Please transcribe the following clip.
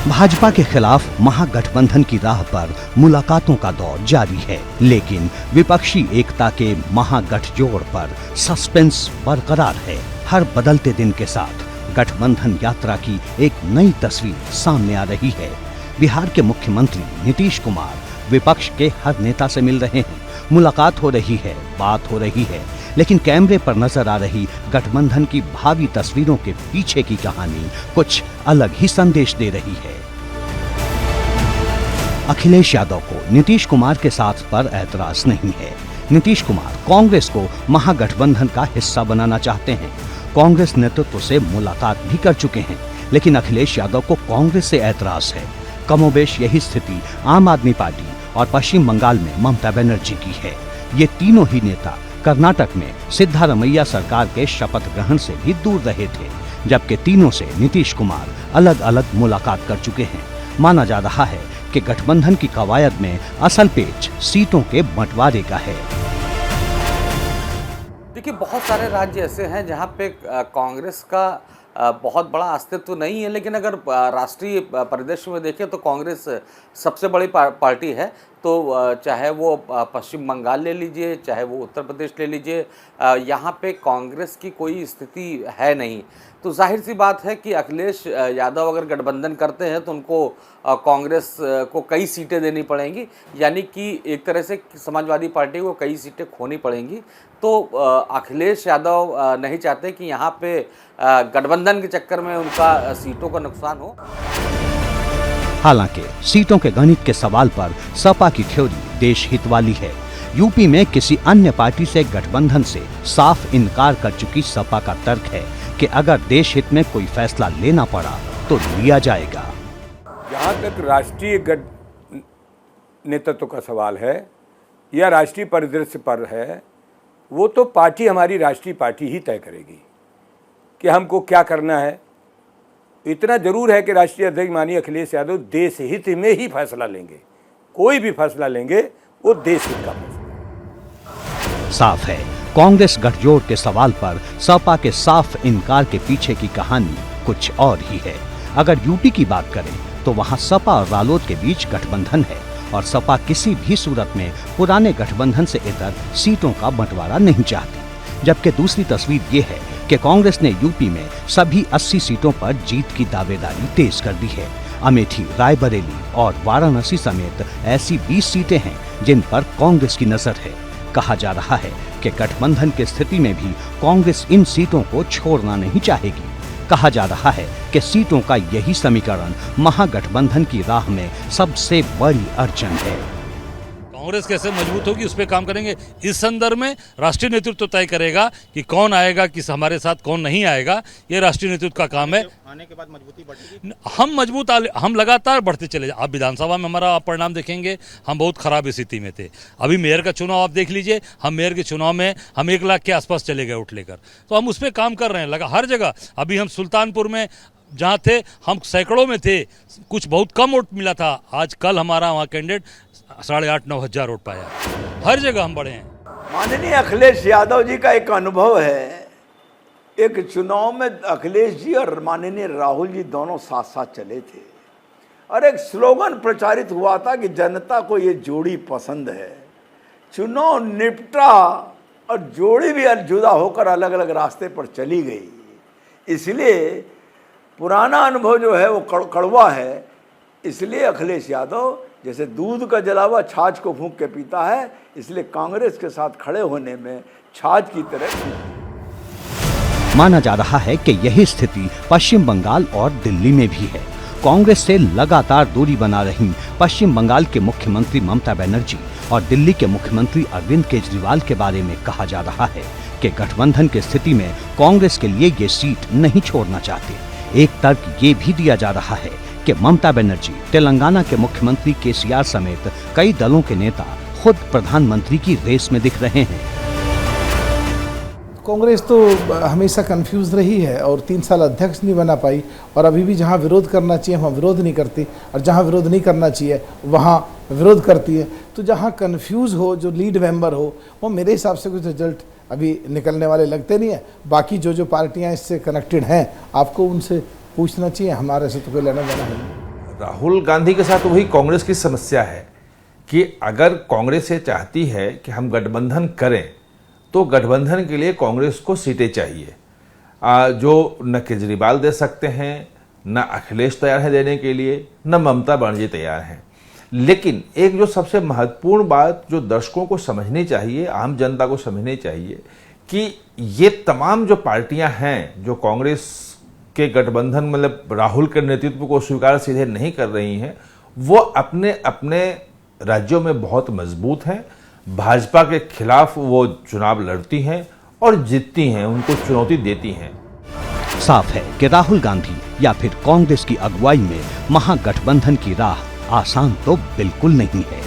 भाजपा के खिलाफ महागठबंधन की राह पर मुलाकातों का दौर जारी है, लेकिन विपक्षी एकता के महागठजोड़ पर सस्पेंस बरकरार है। हर बदलते दिन के साथ गठबंधन यात्रा की एक नई तस्वीर सामने आ रही है। बिहार के मुख्यमंत्री नीतीश कुमार विपक्ष के हर नेता से मिल रहे हैं, मुलाकात हो रही है, बात हो रही है, लेकिन कैमरे पर नजर आ रही गठबंधन की भावी तस्वीरों के पीछे की कहानी कुछ अलग ही संदेश दे रही है। अखिलेश यादव को नीतीश कुमार के साथ पर ऐतराज नहीं है। नीतीश कुमार कांग्रेस को महागठबंधन का हिस्सा बनाना चाहते हैं। कांग्रेस नेतृत्व से मुलाकात भी कर चुके हैं, लेकिन अखिलेश यादव को कांग्रेस से ऐतराज है। कमोबेश यही स्थिति आम आदमी पार्टी और पश्चिम बंगाल में ममता बनर्जी की है। ये तीनों ही नेता कर्नाटक में सिद्धारमैया सरकार के शपथ ग्रहण से भी दूर रहे थे, जबकि तीनों से नीतीश कुमार अलग अलग मुलाकात कर चुके हैं। माना जा रहा है कि गठबंधन की कवायद में असल पेच सीटों के बंटवारे का है। देखिए, बहुत सारे राज्य ऐसे हैं जहां पे कांग्रेस का बहुत बड़ा अस्तित्व नहीं है, लेकिन अगर राष्ट्रीय परिदृश्य में देखें तो कांग्रेस सबसे बड़ी पार्टी है। तो चाहे वो पश्चिम बंगाल ले लीजिए, चाहे वो उत्तर प्रदेश ले लीजिए, यहाँ पे कांग्रेस की कोई स्थिति है नहीं। तो जाहिर सी बात है कि अखिलेश यादव अगर गठबंधन करते हैं तो उनको कांग्रेस को कई सीटें देनी पड़ेंगी, यानी कि एक तरह से समाजवादी पार्टी को कई सीटें खोनी पड़ेंगी। तो अखिलेश यादव नहीं चाहते कि यहाँ पे गठबंधन के चक्कर में उनका सीटों का नुकसान हो। हालांकि सीटों के गणित के सवाल पर सपा की थ्योरी देश हित वाली है। यूपी में किसी अन्य पार्टी से गठबंधन से साफ इनकार कर चुकी सपा का तर्क है कि अगर देश हित में कोई फैसला लेना पड़ा तो लिया जाएगा। जहाँ तक राष्ट्रीय नेतृत्व का सवाल है या राष्ट्रीय परिदृश्य पर है, वो तो पार्टी, हमारी राष्ट्रीय पार्टी ही तय करेगी कि हमको क्या करना है। इतना जरूर है कि राष्ट्रीय अध्यक्ष माननीय अखिलेश यादव देश हित में ही फैसला लेंगे। कोई भी फैसला लेंगे वो देश हित का फैसला। साफ है, कांग्रेस गठजोड़ के सवाल पर सपा के साफ इनकार के पीछे की कहानी कुछ और ही है। अगर यूपी की बात करें तो वहां सपा और रालोद के बीच गठबंधन है और सपा किसी भी सूरत में पुराने गठबंधन से इतर सीटों का बंटवारा नहीं चाहती। जबकि दूसरी तस्वीर ये है कि कांग्रेस ने यूपी में सभी 80 सीटों पर जीत की दावेदारी तेज कर दी है। अमेठी, रायबरेली और वाराणसी समेत ऐसी 20 सीटें हैं जिन पर कांग्रेस की नजर है। कहा जा रहा है कि गठबंधन की स्थिति में भी कांग्रेस इन सीटों को छोड़ना नहीं चाहेगी। कहा जा रहा है कि सीटों का यही समीकरण महागठबंधन की राह में सबसे बड़ी अड़चन है। कांग्रेस कैसे मजबूत होगी उस पर काम करेंगे। इस संदर्भ में राष्ट्रीय नेतृत्व तय करेगा कि कौन आएगा, किस हमारे साथ कौन नहीं आएगा। ये राष्ट्रीय नेतृत्व का काम है। आने के बाद मजबूती बढ़ेगी। हम लगातार बढ़ते चले जाए। आप विधानसभा में हमारा परिणाम देखेंगे, हम बहुत खराब स्थिति में थे। अभी मेयर का चुनाव आप देख लीजिए, हम मेयर के चुनाव में हम 1 लाख के आसपास चले गए उठ लेकर। तो हम उस पर काम कर रहे हैं लगा हर जगह। अभी हम सुल्तानपुर में जहाँ थे हम सैकड़ों में थे, कुछ बहुत कम वोट मिला था। आज कल हमारा वहाँ कैंडिडेट 8,500-9 हज़ार वोट पाया। हर जगह हम बढ़े हैं। माननीय अखिलेश यादव जी का एक अनुभव है। एक चुनाव में अखिलेश जी और माननीय राहुल जी दोनों साथ साथ चले थे और एक स्लोगन प्रचारित हुआ था कि जनता को ये जोड़ी पसंद है। चुनाव निपटा और जोड़ी भी जुदा होकर अलग अलग रास्ते पर चली गई। इसलिए पुराना अनुभव जो है वो कड़वा है। इसलिए अखिलेश यादव जैसे दूध का जलावा छाछ को फूंक के पीता है, इसलिए कांग्रेस के साथ खड़े होने में छाछ की तरह। माना जा रहा है कि यही स्थिति पश्चिम बंगाल और दिल्ली में भी है। कांग्रेस से लगातार दूरी बना रही पश्चिम बंगाल के मुख्यमंत्री ममता बनर्जी और दिल्ली के मुख्यमंत्री अरविंद केजरीवाल के बारे में कहा जा रहा है कि गठबंधन की स्थिति में कांग्रेस के लिए ये सीट नहीं छोड़ना चाहते। एक तर्क ये भी दिया जा रहा है कि ममता बनर्जी तेलंगाना के मुख्यमंत्री केसीआर समेत कई दलों के नेता खुद प्रधानमंत्री की रेस में दिख रहे हैं। कांग्रेस तो हमेशा कंफ्यूज रही है और 3 साल अध्यक्ष नहीं बना पाई और अभी भी जहां विरोध करना चाहिए वहां विरोध नहीं करती और जहां विरोध नहीं करना चाहिए वहां विरोध करती है। तो जहां कंफ्यूज हो, जो लीड मेंबर हो, वो मेरे हिसाब से कुछ रिजल्ट अभी निकलने वाले लगते नहीं है। बाकी जो पार्टियां इससे कनेक्टेड हैं, आपको उनसे पूछना चाहिए, हमारे से तो कोई लेना देना है। राहुल गांधी के साथ वही कांग्रेस की समस्या है कि अगर कांग्रेस ये चाहती है कि हम गठबंधन करें तो गठबंधन के लिए कांग्रेस को सीटें चाहिए, जो न केजरीवाल दे सकते हैं, न अखिलेश तैयार है देने के लिए, न ममता बनर्जी तैयार हैं। लेकिन एक जो सबसे महत्वपूर्ण बात जो दर्शकों को समझनी चाहिए, आम जनता को समझनी चाहिए कि ये तमाम जो पार्टियां हैं जो कांग्रेस के गठबंधन मतलब राहुल के नेतृत्व को स्वीकार सीधे नहीं कर रही हैं, वो अपने अपने राज्यों में बहुत मजबूत हैं। भाजपा के खिलाफ वो चुनाव लड़ती हैं और जीतती हैं, उनको चुनौती देती हैं। साफ है कि राहुल गांधी या फिर कांग्रेस की अगुवाई में महागठबंधन की राह आसान तो बिल्कुल नहीं है।